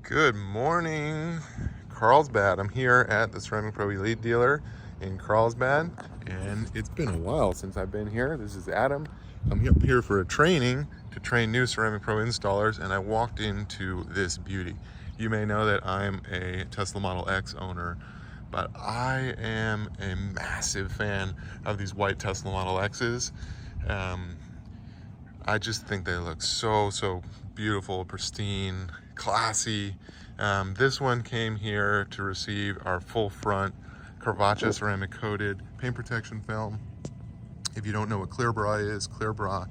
Good morning, Carlsbad. I'm here at the Ceramic Pro Elite dealer in Carlsbad, and it's been a while since I've been here. This is Adam. I'm up here for a training to train new Ceramic Pro installers, and I walked into this beauty. You may know that I'm a Tesla Model X owner, but I am a massive fan of these white Tesla Model X's. I just think they look so beautiful, pristine, classy. This one came here to receive our full front KAVACA ceramic coated paint protection film. If you don't know what Clear Bra is, Clear Bra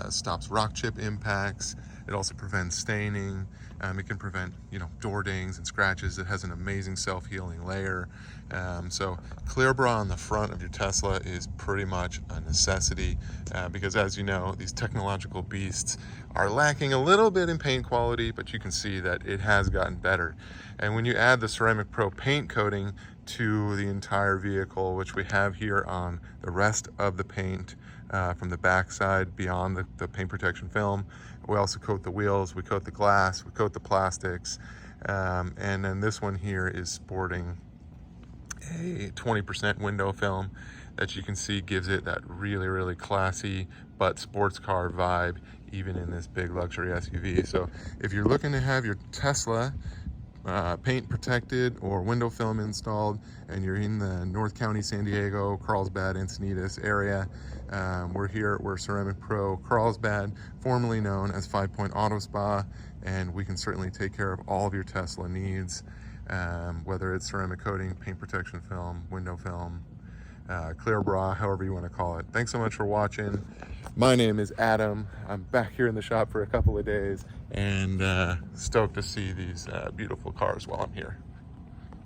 stops rock chip impacts. It also prevents staining. It can prevent, door dings and scratches. It has an amazing self-healing layer. So Clear Bra on the front of your Tesla is pretty much a necessity because, as you know, these technological beasts are lacking a little bit in paint quality, but you can see that it has gotten better. And when you add the Ceramic Pro paint coating to the entire vehicle, which we have here on the rest of the paint, from the back side beyond the paint protection film. We also coat the wheels, we coat the glass, we coat the plastics, and then this one here is sporting a 20% window film that you can see gives it that really classy but sports car vibe, even in this big luxury SUV. So if you're looking to have your Tesla paint protected or window film installed and you're in the North County, San Diego, Carlsbad, Encinitas area, we're Ceramic Pro Carlsbad, formerly known as 5 Point Auto Spa, and we can certainly take care of all of your Tesla needs, whether it's ceramic coating, paint protection film, window film, Clear Bra, however you want to call it. Thanks so much for watching. My name is Adam. I'm back here in the shop for a couple of days and stoked to see these beautiful cars while I'm here.